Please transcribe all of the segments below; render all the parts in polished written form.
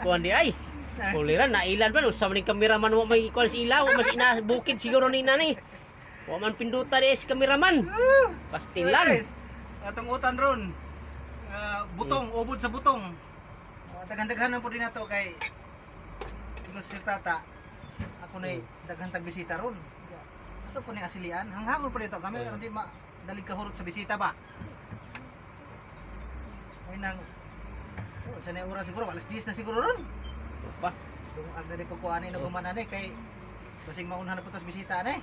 Kuan di ay. Kuliran na ilan ba no sa maning kameraman wa may kuan si ilaw mas ina bukid siguro ni nani. Wa man pinduta di si kameraman. Pastilan. Atong utan ron. Butong, ubod sa butong. Daghan-daghan po din nato kay si Tata. Ako na daghan tag bisita ron. Ato po ni asilian. Hanghangon po dito kami hindi dalig kahurot sa bisita ba. Ay nang sa na oras siguro alas 10 na siguro ron. Ba, Dung agda di pagkuan ni gumanan kay basing maunhan na putas bisita na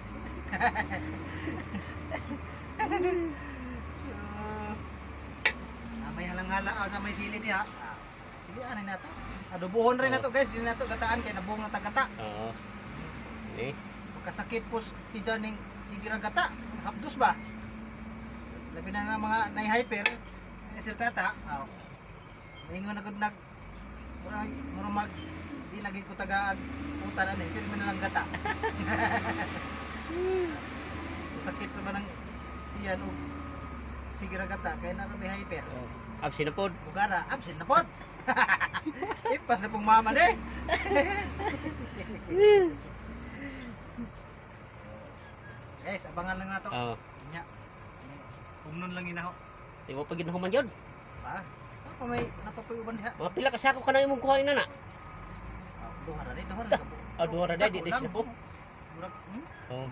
may halang-hala na may sili diha. Sige anay nato. Adobohon rin nato guys, di nato gataan kay nabuong ang tagata. oo. Eh, Makasakit po ti dyan ng sigirang gata. Hapdos ba? Labi na ng mga nai-hyper. Sir Tata. Maingon na good nag. Murang mag. Di naging ko taga utanan eh. Pero na lang gata. Sakit naman ng iyan o sigirang gata. Kaya na may hyper. absi na pod. Bugara. Absent na po. Ipas na pong mama eh. Guys, abangan lang nato. Oo. Nya. Umnon lang inaho. Di mo pa ginuhuman yun. Pa. Ako may napapayuban diha. Mga pila ka sako ka na imong kuhain na na. Duha ra duha ra. Duha ra di sila po. Murag. Oo.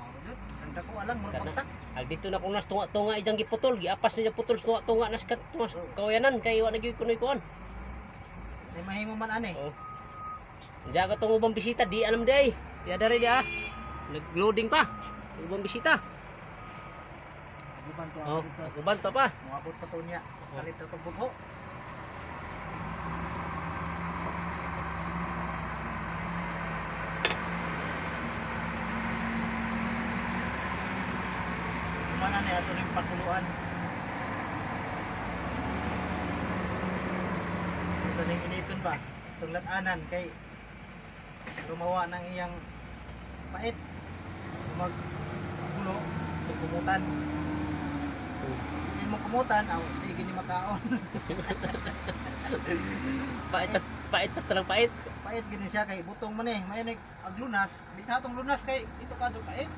Ganda ko alang murag Kana. kontak. Dito na kung nas tunga-tunga ijang giputol, giapas na putol tunga-tunga nas kawayanan kay wa nagyoy kunoy kuan. Ay mahimo man ani. Oo. Diya ka tong ubang bisita di alam day. Di ada rin dia. Nag-loading pa. Ubang bisita. Guban to Oh, dito. uban to pa. Moabot pa to niya. Kalit ra tong bugho. Mana ni ato ning pakuluan. Sa ning initon ba? Itong latanan kay rumawa ng iyang pait. Magbulo, kumutan. Hindi mo kumutan, di gini makaon. Pait pas talang pait. Pait gini siya kay butong man eh. May aglunas, bitatong lunas kay dito ka do pait.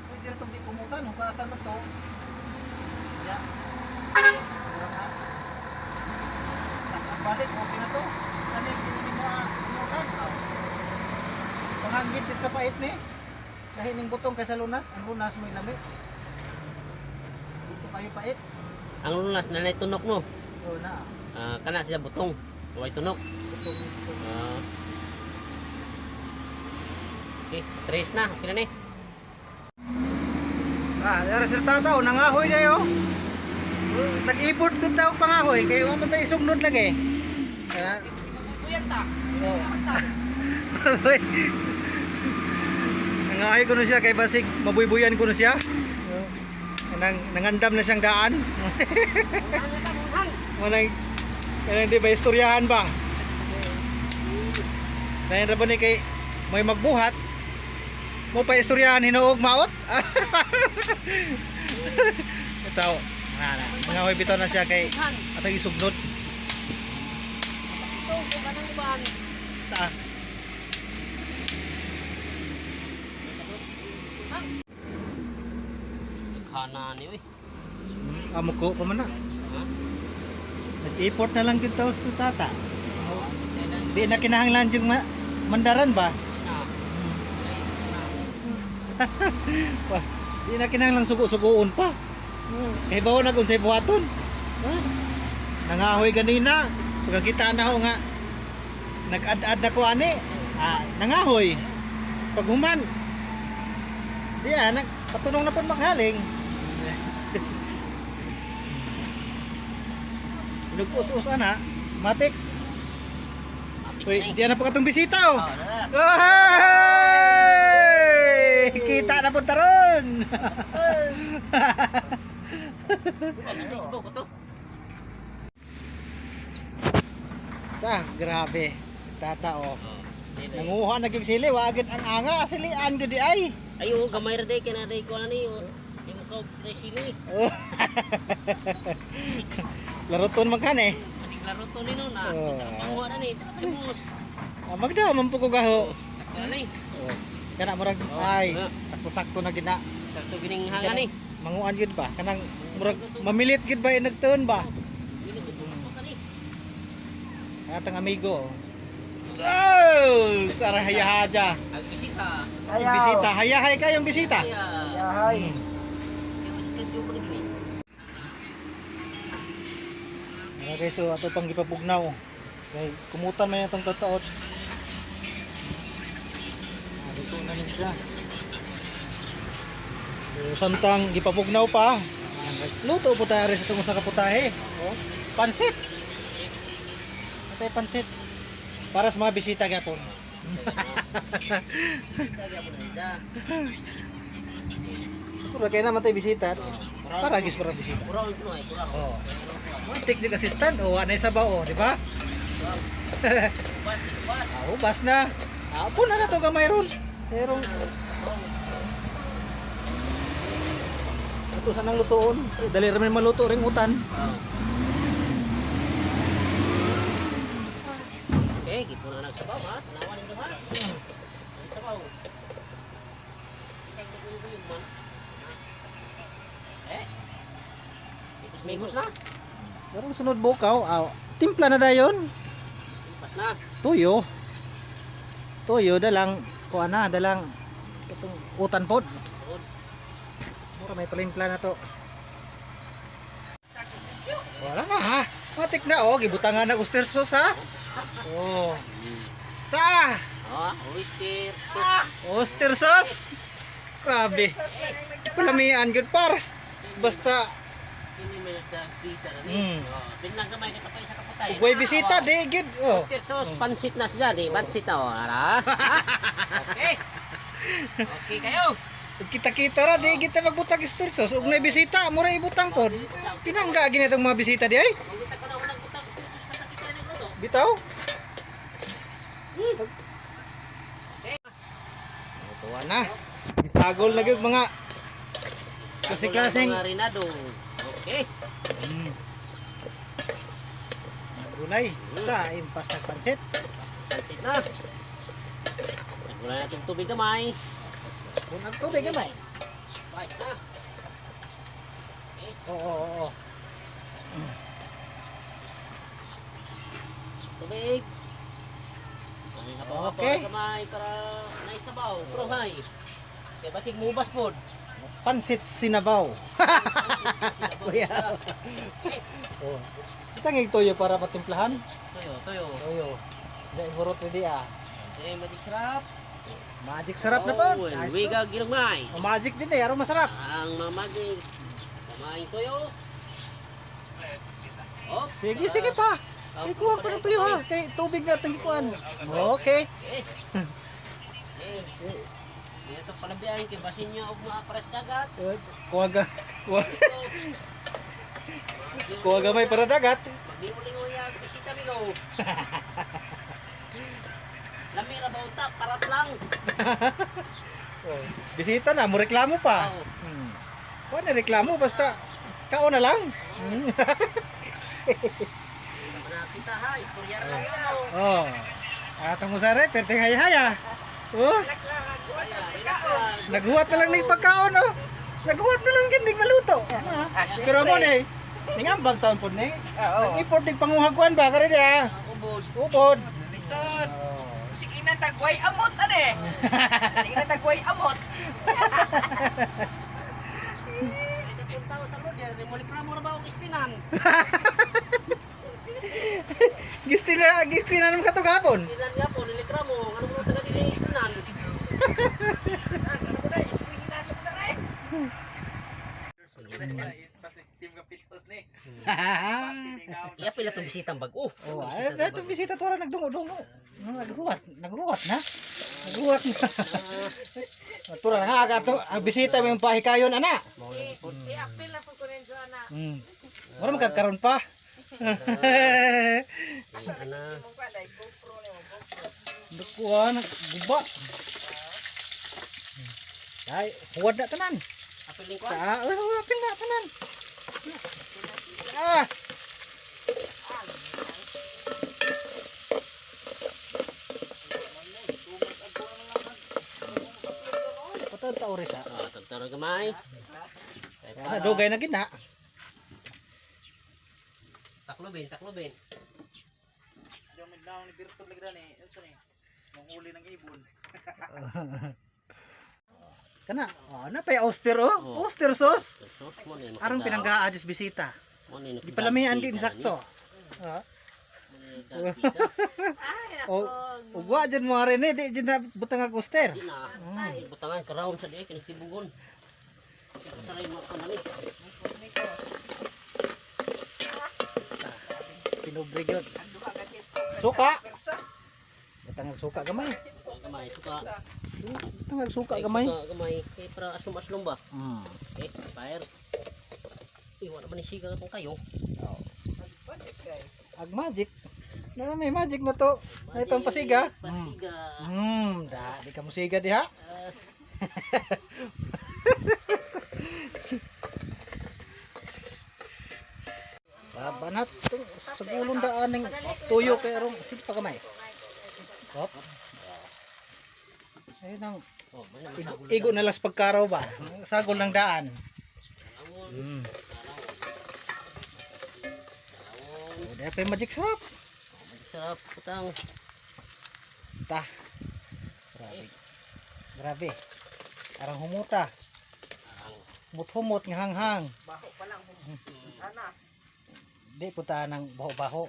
Pwede rin itong di kumutan, hukasan mo to. Ya. Takang balik, okay na to. Kanin, hindi mo kumutan. Panganggit is kapait ni. Dahil ning butong kaysa lunas, ang lunas may lami. Dito kayo pait. Ang lunas na tunok no. O na, Kana siya butong. Huwag tunok. butong. Okay, tres na. Okay na ni. Yung resultado, nangahoy na yun. Nag-import doon tao pangahoy, kaya wala man tayo isugnod lagi. Kuyan ta. Nangahoy ko na siya, kay basig mabuybuyan ko na siya. Nangandam na siyang daan. Manang di ba istoryahan ba? Dahil na ba ni kay may magbuhat, mo pa istoryahan hinuog maot. Ito, nangahoy bitaw na siya kay atong isugnod. Ito, kung kanang uban. Ta. Kana ni uy. Amo ko pa man na. Ha? Nag-import na lang kita sa Tata. Di na kinahanglan yung mandaran ba? Wah, di na kinahanglan sugo-sugoon pa. Kaya bawa na kung sa'y buhaton. Nangahoy ganina. Pagkakita na ako nga, nag-ad-ad na ko ani. Nangahoy. Pag human. Di patunong na po maghaling. Nagpus-us ana, matik. Uy, di na pa katong bisita oh. Hey! Kita na punta ron. Grabe. Tata oh. Nanguha na gyud sili, wa agad ang anga asilian gyud di ay. Ayo gamay ra day kana day ko ani. Imo ka day sili. Laruton man kan eh. Kasi klaro to ni no na. Oh. Makuha na ni. Tapos. Magda man po ko gaho. Sakto na ni. Oh. Kana murag ay sakto-sakto na gina. Sakto gining hanga ni. Manguan gid ba? Kanang murag mamilit gid ba nagtuon ba? Dili ko tumakot na ni. Atang amigo. So, sara hayahaja. Ang bisita. Ang bisita, hayahay kayong bisita. Yahay. Yung schedule mo na gini. Okay, so ato pang gipapugnaw. Okay, kumutan man itong tataot. Dito na rin siya. So, samtang gipapugnaw pa. Luto po tayo rin sa itong usa ka putahe. Oh, pansit. Ito pansit. Para sa mga bisita gapon. Ito ra kay naman tayo bisita. Para gis para bisita. Kurang ito ay kurang. Oh. Technic assistant o anay sa bao, di ba? Bas. Bas na. Apon na to gamay ron. Pero ito sanang lutoon. Dali ra man maluto ring utan. Okay, gitu na nagsabaw ha. Tanawan ninyo ha. Nagsabaw. Ito smigos na. Pero sunod bukaw, timpla na dayon. Pas na. Tuyo. Tuyo dalang kuan na, dalang itong utan pod. Mura may palimpla na to. Wala na ha. Matik na oh, gibutangan na oyster sauce ha. Oh. Ta! Oyster. Oyster sauce. Grabe. Palamian good par. Basta Ini may nagdagdita na ni. Tingnan gamay kita pa isa kaputay. ugay bisita di good. Oh. Oyster sauce, pansit na siya. Di, pansit na o. Ara. Okay. Okay kayo. Ug kita-kita ra di kita magbutang oyster sauce ug nay bisita mura ibutang pod. Pinangga gini itong mga bisita di ay. Magbuta ka na unang butang oyster sauce na kita na ito. Bitaw. Tuwa na. Bisagol na gyud mga klase-klaseng Mga rinado. Okay. gulay. Sa impas na pansit. Pansit na. Nagula na itong tubig gamay. Punag tubig gamay. Right na. Oo. Tubig. Okay. Gamay para naisabaw. Pero hay. Kaya basig mubas po. Pansit sinabaw. Kuya. Oh. Itangig toyo para patimplahan. Toyo. Toyo. Dahil hurot ready ah. Eh, magic sarap. Magic sarap na po. Nice. Wiga ginagmay. Magic din eh, araw masarap. Ang mamagig. Kamay toyo. Oh, Sige pa. Ikuha pa ng tuyo ha. Kay tubig na itong ikuhan. Okay. Ito palabihan kay basin niya og mga pares dagat. Kuha gamay para dagat. Maglingon ya bisita mi go. Lami ra ba utak parat lang. Bisita na, mo reklamo pa. Oo. Kuha na reklamo basta kaon na lang. Mana kita ha, istorya ra lang ano. Oh. Atong usare perteng hayaya. Oh. Naghuwat na lang ng pagkaon oh. Naghuwat na lang gid maluto. Pero mo ni ningambag taon pod ni. Nag-import dig panguhaguan ba kare dia? Ubod. Lisod. Sige na tagway amot ane. Sige na tagway amot. Punta ko sa lod, mo reklamo ra ba og ispinan? Gistina naman kato gapon. Ilan nga po reklamo, ano mo taga dili ispinan? Ano na ispring na lang tare. Iya pila tong bisitang bag-o. Oh, ay to bisita to ra nagdungo-dungo. Naghuwat na. Naghuwat na. Tura na aga to, ang bisita mo yung pahikayon ana. I-apil na po ko rin sa ana. Wala magkakaroon pa. Ana. Dukuan, guba. Ay, huwad na tanan. Apil ning ko. Apil na tanan. Ah. Tao rin sa. Tagtaro gamay. Para dugay na gina. Taklobin. Yung magnaon ni Birtod lagi dani, unsa ni? Mong uli ng ibon. Kana, na pa auster oh. Oh. Auster sauce. Sus mo ni. Arong pinanggaadis bisita. Mo ni. Di palamihan din sakto. O ugwa dyan mo rin di dyan na butang ang auster. Di na. Butangan karawon sa diay kinitibugon. Saray mo ko nani. Pinubre gyud. Suka. Butang ang suka gamay. Gamay suka. Butang ang suka gamay. Suka gamay. Kay para aslom-aslom ba? Hmm. Eh, fire. Wala man ni siga katong kayo. Ag magic. Na may magic na to. Na itong pasiga. Pasiga. Di ka musiga diha. Banat to sa gulong daan ng tuyo kay arong pa kamay. Hop. Ayun ang Oh, man masagol. igo na las pagkaraw ba? Sagol ng daan. Awon. Dahil pa yung magic sarap. Sarap putang. Ta. Grabe. Grabe. Arang humuta. Humut-humut nga hanghang. Baho pa lang. Ana. Di puta ng baho-baho.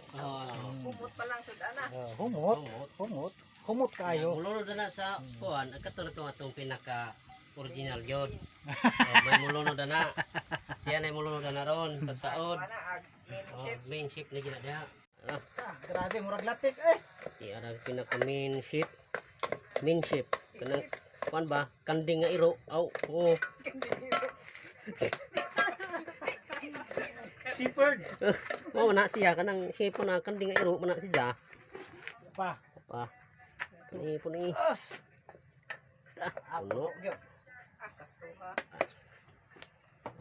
Humot pa lang sud ana. Humut. Humut. Humut kayo. Mulunod na sa kuan, agkatulad to atong pinaka original yun. May mulunod na. Siya na mulunod na ron pagtaon. Ana ag Main ship na gina diha. Grabe murag latik eh. Iara pinaka main ship. Main ship. Kanang kuan ba? Kanding nga iro. Aw, oo. Shepherd. Mao na siya kanang ship na kanding nga iro man na siya. Pa. Pa. Puni. Os. Puno. sakto ha.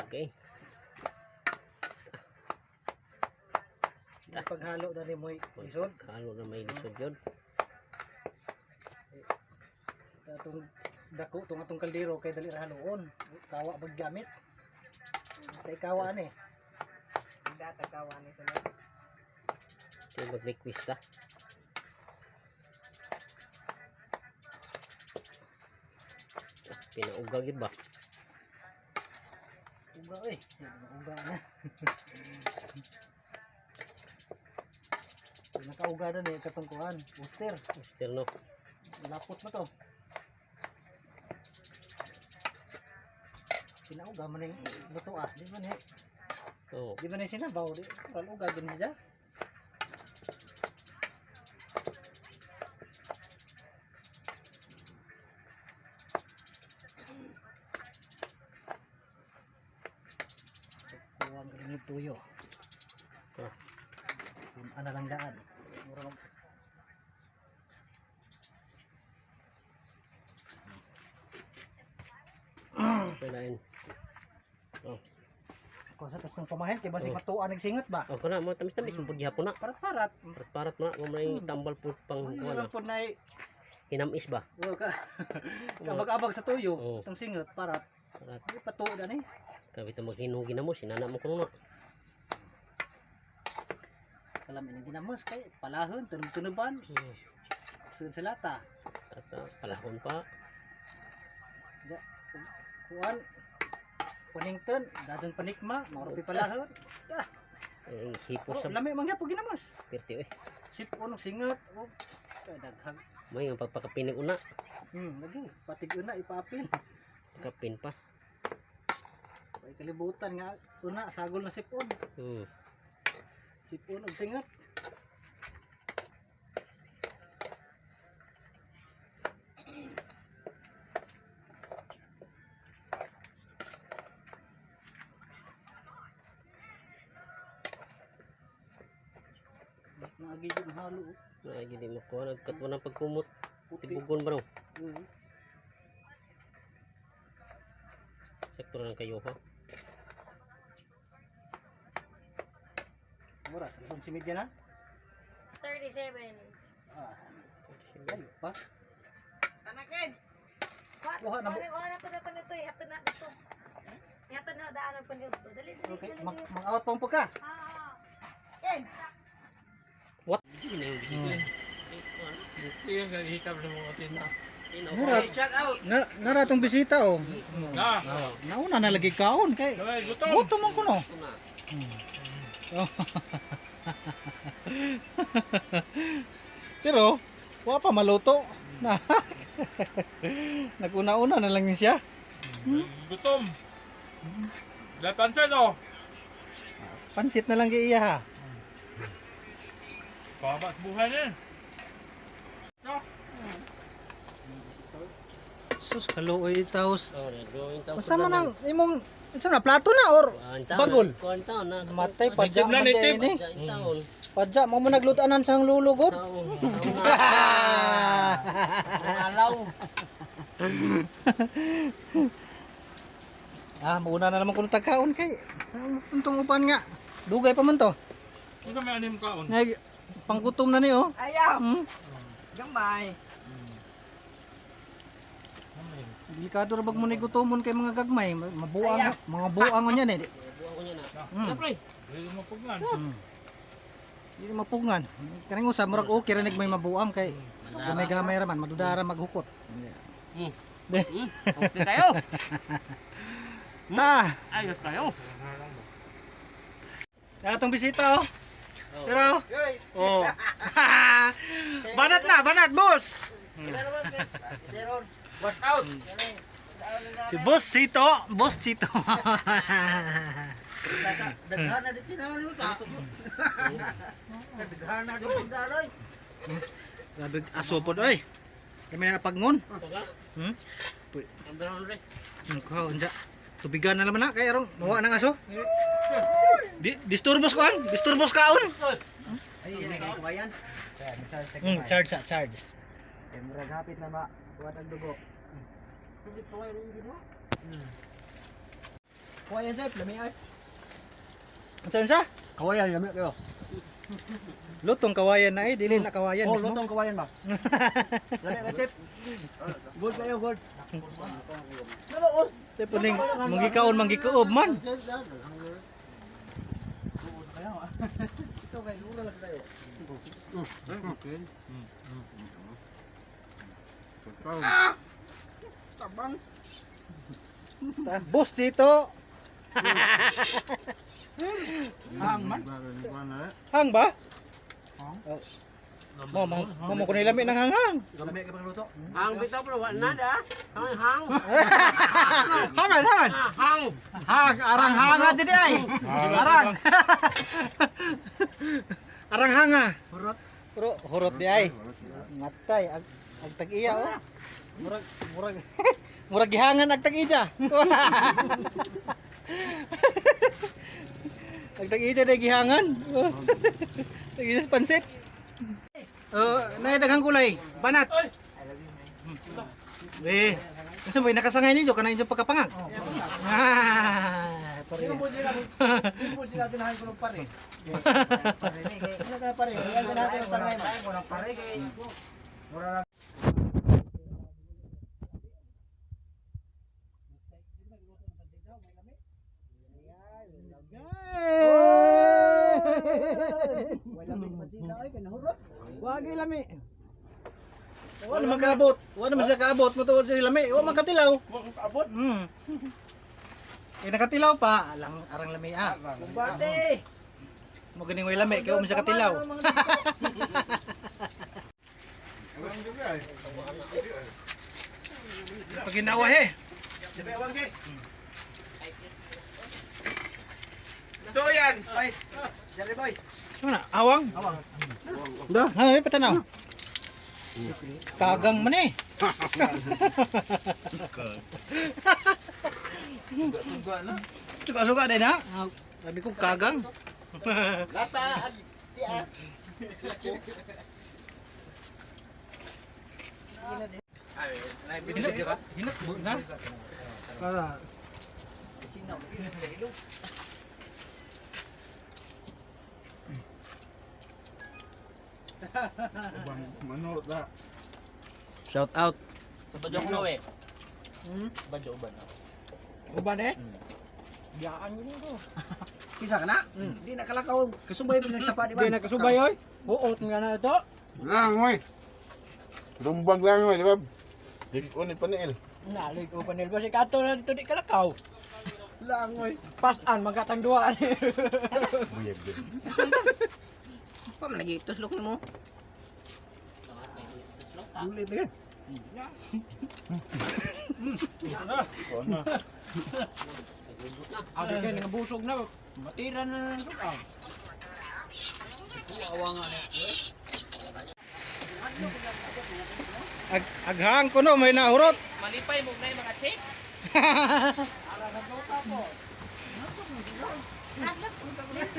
Okay. Paghalo na ni mo isod. Kalo na may lisod yun. Atong dako tong atong kaldero kay dali ra haloon. Kawa bag gamit. Kay kawa ani. Datagawan ni sila. Ito mag-request ta. Pinauga gid ba? Uga eh. Uga na. Nakauga na ni katong kuan. Booster. Mister no. Lapot mo to. Pinauga man yung luto ah. Di ba ni? Oh. Di ba ni sinabaw? Di ba uga din siya? Kuwang rin tuyo. Oh. Kung ano lang daan. Murang Pelain. Oh. kung sa tas ng pamahen kay basig Oh. matuan nagsingat ba? Oh, kana mo tamis-tamis mo pud gihapon na. Parat-parat. Parat na mo may tambal pud pang Ano kuan. lang po na Hinamis ba? kabag-abag sa tuyo. Oh. Itong singot parat. Parat. Ay patuo na ni. Kabi ta maghinugi na mo sinana mo kuno na. Kalam ini ginamos kay palahon tunog-tunuban. Sun sa lata. At palahon pa. Kuan Panington, dadon panikma, marupi palahon. Eh hipo Oh, sa lami man gyapon ginamos. pirti eh. Sipon og singot og daghang. May ang pagpakapinig una. Lagi patig una ipaapil. Kapin pa. Ay kalibutan nga una sagol na sipon. Sipon og singot. Naagi yung halo. Ay gidi mo ko nagkat mo ng pagkumot. Puti. Tibugon ba no? Mm. Sektor ng kayo ha. Mura, sa isang simidya na? 37. Ah, ay pa. Tanakin. Kuha na mo. Ano pa na pa nito, hatod na dito. Hatod na daan pa nito. Dali, dali. Okay, mag-out pang ka. Yan. Yung hikap na mga tinda. Nara, Shout out. nara tong bisita oh. Ah. Nauna na lagi kaon kay. Gutom man kuno. Oh. Pero wa pa maluto. Na. Naguna-una na lang siya. Gutom. Dapansin oh. Pansit na lang kay iya ha. Pabat buhay niya. Sus kaluoy taos. Oh, going to. Unsa man ang imong unsa na plato na or bagol? Kuantaon na. Matay padya man native. ini. Taon. Padya mo naglutanan sang lulugod. Taon. Alaw. Mauna na naman kuno tagkaon kay. Untong upan nga. Dugay pa man to. Ito may anim kaon. Ngay panggutom na ni oh. Ayaw. Hmm. Gamay. Delikado ra bag mo ni gutomon kay mga gagmay, mabuang mga buang niyan eh. Buang ko niya na. Hmm. Siyempre. Hindi mo pugnan. Hindi mapugngan. Kaning usab murag okay ra may mabuang kay gamay-gamay ra man madudara maghukot. Okay tayo. Ta, Ayos tayo. atong bisita oh. Pero oh. Banat na, banat boss. Watch out. Si Boss Chito, Boss Chito. Daghan na dito na mo ta. Daghan na dito daloy. Grabe aso pod oy. Kami na pagngon. Toga. Ang brown red. Ko unja. Tubigan na naman na kay arong mawa nang aso. Disturbos kaon, disturbos kaon. Ay, kawayan. Charge sa charge. Murag hapit na ba? Kuha ang dugo. Kawayan sir, lami ay. Unsa? Kawayan lami kayo. Lutong kawayan na eh, dili na kawayan Oh, mismo. lutong kawayan ba? Lami ka chef. Good kayo, good. Tay puning manggikaon manggikuob man. Ito kay lura lang tayo. Tabang. Boss Chito. Hang man. Hang ba? Mo ko nilami nang hanghang. Lami ka pang luto. Hang bitaw bro, wala na. Hang. Hangan, hangan. Hang. Hang, arang hanga jadi ay. Arang. Arang hanga. Hurot. Hurot di ay. Matay ag tag-iya oh. Murag gihangan ag tag-iya. Ag tag-iya day gihangan. Tag-iya sa pansit. Nay daghang kulay. Banat. Unsa ba nakasangay ninyo kana inyo pagkapangang? Pare. Hindi mo sila tinahan ko ng pare. Pare ni kay ano ka pare? Ano natin sa ngay ba? Mo ng pare kay mura wala may magsita ay kanahurot. Wagi lami. Wala man kaabot. Wala man siya kaabot mo tuod sa lami. Wa man katilaw. Abot. Eh nakatilaw pa, arang lami ah. Kumbate. Mo ganing way lami kay mo siya katilaw. Pag ginawa he. Dibe awang kay. So yan. Ay. Jerry boy. Ano na? Awang? Awang. Da, ha, may patanaw. Kagang man eh. Suga-suga na. Suka-suka din ha. Sabi ko kagang. Lata. Ay, binigyan ka. Hinakbo na. Para Sinaw. Hilo. Mano da. Shout out. Sa Bajong Loe. Badyo uban. Uban eh? Biyaan yun ko. Kisa ka na? Di nakalakaw. Kasubay mo ng sapa, di ba? Di nakasubay, oy. Buot nga na ito. Lang, oy. Lumbag lang, oy, di ba? Dikon ni Panel. Nalig ko panel ba si Kato na dito di kalakaw. Lang, oy. Pasan, magkatang duwaan. Buyag din. Pa, nagitos-lok ni mo. Ulit eh. Ano? Ado kayo, nangabusog na. Matira na ng sukaw. Aghang ko no, may nahurot. Malipay mo na yung mga chick.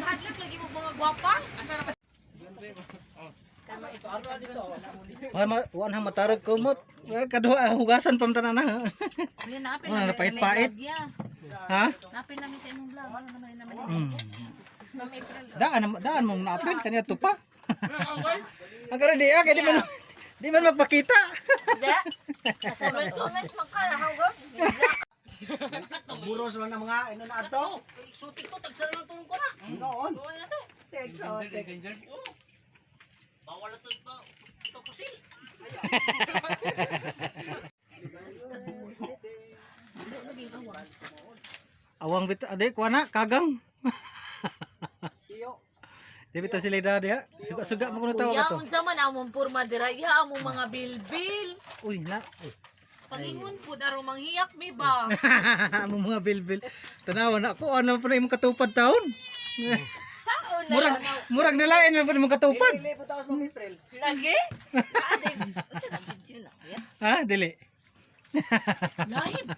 Hadlok lagi mo mga gwapa. Asa na Wan ha matarog kumot. Kadua hugasan pam tanan na. Kuya, napin Wala, namin napait-pait. sa vlog, Ha? napin namin sa inyong vlog. Ano naman naman Hmm. Ma'am April. Daan mong napin kanya tupa. Ang kare di kay di man magpakita. Hindi. Sa McDonald's magkalahawag. Buros man ang mga ino na ato. Sutik ko, tagsara ng tulong ko na. Noon. Tuloy na to. Exotic. Bawal na to ito pusil. Awang bit ade kuha na kagang. Iyo. Di bitaw sila dia. Suga-suga mo kuno tawo Kuya, to. unsa man among purma dira, ya among mga bilbil. Uy na. Pagingon po daro manghiyak mi ba? Amo mga bilbil. Tanawan ako ano pa imong katupad taon. Saon na Murag siya? murag nalain man pa imong katupad. Dili po tawas mo April. Lagi? Kaadin. Unsa na video na? Ha, dili. Live.